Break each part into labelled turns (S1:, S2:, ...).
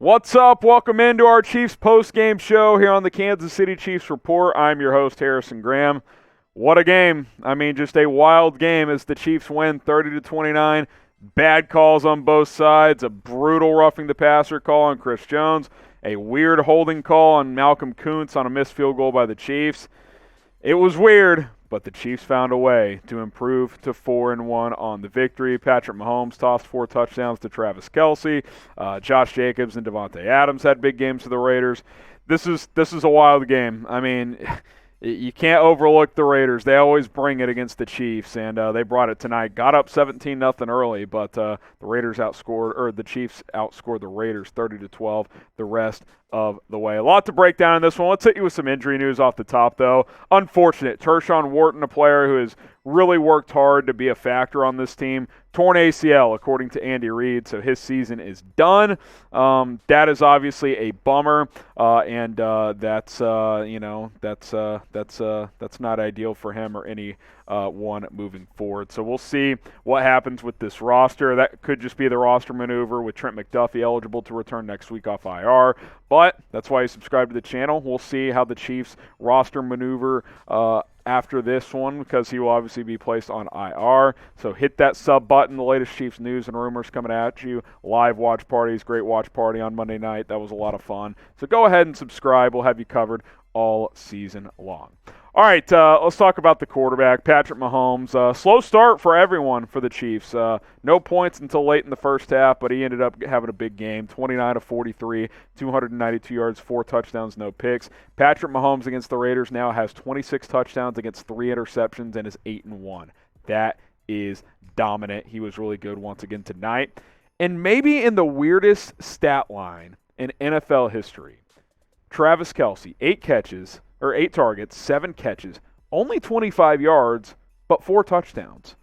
S1: What's up? Welcome into our Chiefs post-game show here on the Kansas City Chiefs Report. I'm your host, Harrison Graham. What a game. I mean, just a wild game as the Chiefs win 30-29. Bad calls on both sides, a brutal roughing the passer call on Chris Jones, a weird holding call on Malcolm Kuntz on a missed field goal by the Chiefs. It was weird, but the Chiefs found a way to improve to 4-1 on the victory. Patrick Mahomes tossed 4 touchdowns to Travis Kelce. Josh Jacobs and Devante Adams had big games for the Raiders. This is a wild game. I mean, you can't overlook the Raiders. They always bring it against the Chiefs, and they brought it tonight. Got up 17-0 early, but the Chiefs outscored the Raiders 30-12 the rest of the way. A lot to break down in this one. Let's hit you with some injury news off the top, though. Unfortunate. Tershawn Wharton, a player who has really worked hard to be a factor on this team, torn ACL, according to Andy Reid, so his season is done. That is obviously a bummer, and that's not ideal for him or any one moving forward. So we'll see what happens with this roster. That could just be the roster maneuver with Trent McDuffie eligible to return next week off IR. But that's why you subscribe to the channel. We'll see how the Chiefs roster maneuver after this one, because he will obviously be placed on IR. So hit that sub button. The latest Chiefs news and rumors coming at you. Live watch parties, great watch party on Monday night. That was a lot of fun. So go ahead and subscribe. We'll have you covered all season long. All right, let's talk about the quarterback, Patrick Mahomes. Slow start for everyone for the Chiefs. No points until late in the first half, but he ended up having a big game, 29-43, 292 yards, 4 touchdowns, no picks. Patrick Mahomes against the Raiders now has 26 touchdowns against 3 interceptions and is 8-1. That is dominant. He was really good once again tonight. And maybe in the weirdest stat line in NFL history, Travis Kelce, 8 targets, 7 catches, only 25 yards, but 4 touchdowns.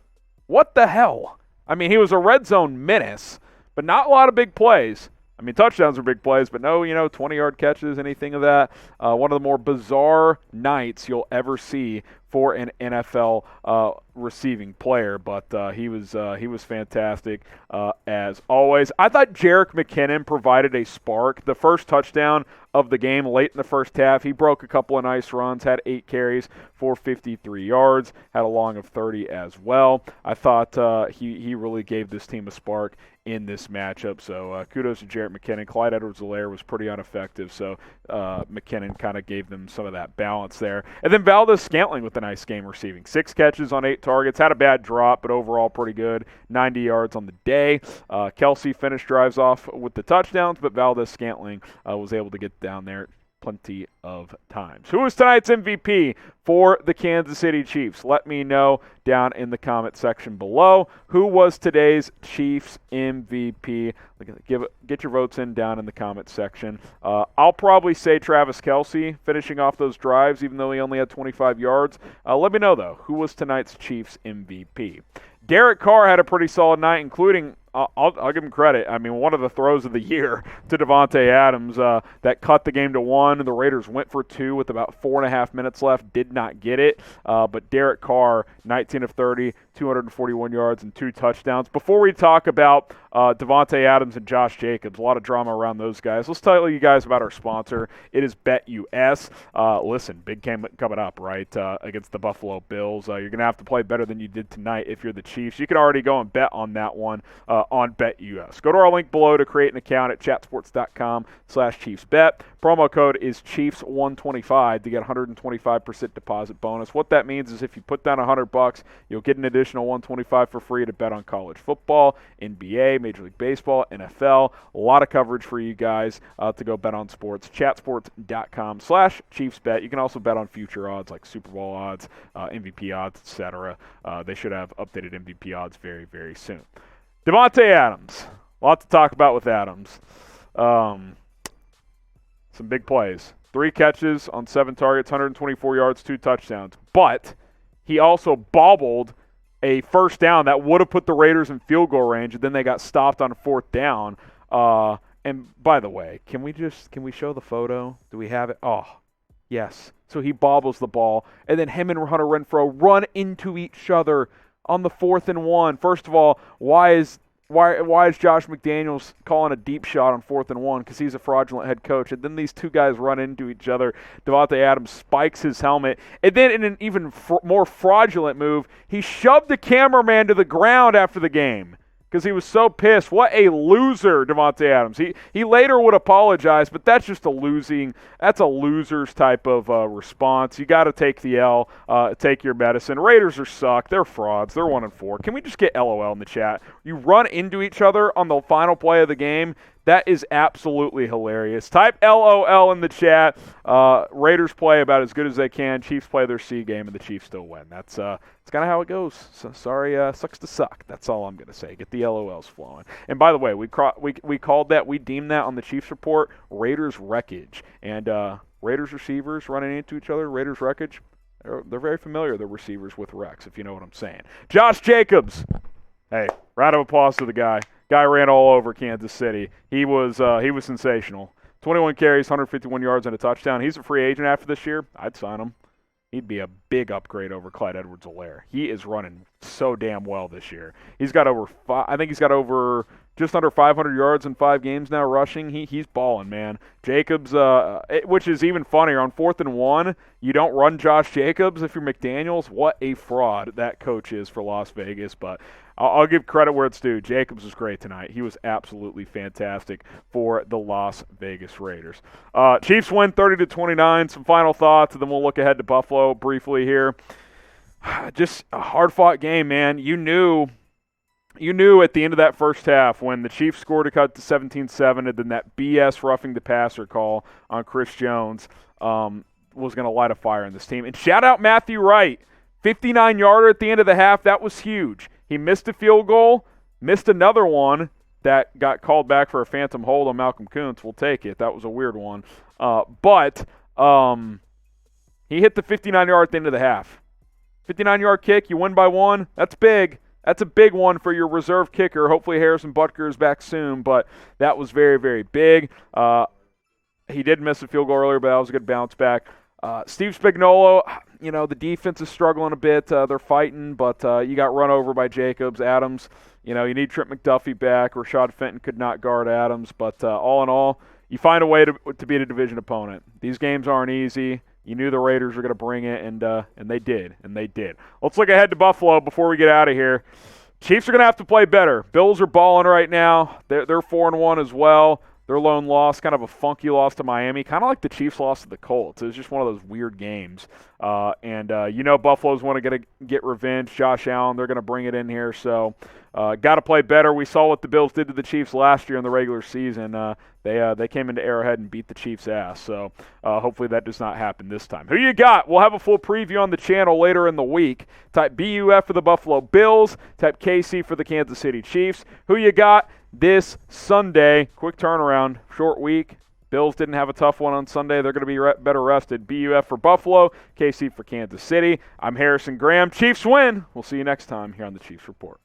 S1: What the hell? I mean, he was a red zone menace, but not a lot of big plays. I mean, touchdowns are big plays, but no, 20-yard catches, anything of that. One of the more bizarre nights you'll ever see for an NFL receiving player, but he was fantastic as always. I thought Jerick McKinnon provided a spark. The first touchdown of the game late in the first half, he broke a couple of nice runs, had 8 carries for 53 yards, had a long of 30 as well. I thought he really gave this team a spark in this matchup, so kudos to Jerick McKinnon. Clyde Edwards-Helaire was pretty ineffective, so McKinnon kind of gave them some of that balance there. And then Valdes-Scantling with a nice game receiving. 6 catches on 8 targets, had a bad drop, but overall pretty good. 90 yards on the day. Kelce finished drives off with the touchdowns, but Valdes-Scantling was able to get down there plenty of times. Who is tonight's MVP for the Kansas City Chiefs? Let me know down in the comment section below. Who was today's Chiefs MVP? Get your votes in down in the comment section. I'll probably say Travis Kelce finishing off those drives, even though he only had 25 yards. Let me know, though, who was tonight's Chiefs MVP? Derek Carr had a pretty solid night, including I'll give him credit. I mean, one of the throws of the year to Devante Adams that cut the game to 1. The Raiders went for 2 with about 4.5 minutes left, did not get it. But Derek Carr, 19 of 30, 241 yards and 2 touchdowns. Before we talk about Devante Adams and Josh Jacobs, a lot of drama around those guys. Let's tell you guys about our sponsor. It is BetUS. Listen, big game coming up, right, against the Buffalo Bills. You're going to have to play better than you did tonight if you're the Chiefs. You can already go and bet on that one on BetUS. Go to our link below to create an account at chatsports.com/ChiefsBet. Promo code is Chiefs125 to get 125% deposit bonus. What that means is if you put down $100, you'll get an additional $125 for free to bet on college football, NBA, Major League Baseball, NFL. A lot of coverage for you guys to go bet on sports. Chatsports.com/ChiefsBet. You can also bet on future odds like Super Bowl odds, MVP odds, etc. They should have updated MVP odds very, very soon. Davante Adams. A lot to talk about with Adams. Some big plays. 3 catches on 7 targets, 124 yards, 2 touchdowns. But he also bobbled a first down that would have put the Raiders in field goal range, and then they got stopped on 4th down. And by the way, can we show the photo? Do we have it? Oh, yes. So he bobbles the ball, and then him and Hunter Renfrow run into each other on the 4th and 1. First of all, why is Why is Josh McDaniels calling a deep shot on 4th and 1? Because he's a fraudulent head coach. And then these two guys run into each other. Davante Adams spikes his helmet. And then in an even more fraudulent move, he shoved the cameraman to the ground after the game because he was so pissed. What a loser, Davante Adams. He later would apologize, but that's just that's a loser's type of response. You got to take the L, take your medicine. Raiders are suck. They're frauds. They're 1-4. Can we just get LOL in the chat? You run into each other on the final play of the game. That is absolutely hilarious. Type LOL in the chat. Raiders play about as good as they can. Chiefs play their C game, and the Chiefs still win. That's kind of how it goes. So, sorry, sucks to suck. That's all I'm going to say. Get the LOLs flowing. And by the way, we called that, we deemed that on the Chiefs report, Raiders wreckage. And Raiders receivers running into each other, Raiders wreckage, they're very familiar, the receivers with wrecks, if you know what I'm saying. Josh Jacobs. Hey, round of applause to the guy. Guy ran all over Kansas City. He was sensational. 21 carries, 151 yards, and a touchdown. He's a free agent after this year. I'd sign him. He'd be a big upgrade over Clyde Edwards-Helaire. He is running so damn well this year. He's got over just under 500 yards in 5 games now rushing. He's balling, man. Jacobs, which is even funnier, on 4th and 1, you don't run Josh Jacobs if you're McDaniels. What a fraud that coach is for Las Vegas, but I'll give credit where it's due. Jacobs was great tonight. He was absolutely fantastic for the Las Vegas Raiders. Chiefs win 30-29. Some final thoughts, and then we'll look ahead to Buffalo briefly here. Just a hard-fought game, man. You knew at the end of that first half when the Chiefs scored to cut to 17-7, and then that BS roughing the passer call on Chris Jones was going to light a fire in this team. And shout out Matthew Wright. 59-yarder at the end of the half. That was huge. He missed a field goal, missed another one that got called back for a phantom hold on Malcolm Kuntz. We'll take it. That was a weird one. But he hit the 59-yard at the end of the half. 59-yard kick, you win by 1. That's big. That's a big one for your reserve kicker. Hopefully Harrison Butker is back soon, but that was very, very big. He did miss a field goal earlier, but that was a good bounce back. Steve Spagnuolo, the defense is struggling a bit. They're fighting, but you got run over by Jacobs. Adams, you need Trent McDuffie back. Rashad Fenton could not guard Adams, but all in all, you find a way to beat a division opponent. These games aren't easy. You knew the Raiders were going to bring it, and they did, Let's look ahead to Buffalo before we get out of here. Chiefs are going to have to play better. Bills are balling right now. They're 4-1 as well. Their lone loss, kind of a funky loss to Miami, kind of like the Chiefs' loss to the Colts. It was just one of those weird games. Buffalo's want to get revenge. Josh Allen, they're going to bring it in here. So got to play better. We saw what the Bills did to the Chiefs last year in the regular season. They came into Arrowhead and beat the Chiefs' ass. So hopefully that does not happen this time. Who you got? We'll have a full preview on the channel later in the week. Type BUF for the Buffalo Bills. Type KC for the Kansas City Chiefs. Who you got this Sunday? Quick turnaround, short week. Bills didn't have a tough one on Sunday. They're going to be better rested. BUF for Buffalo, KC for Kansas City. I'm Harrison Graham. Chiefs win. We'll see you next time here on the Chiefs Report.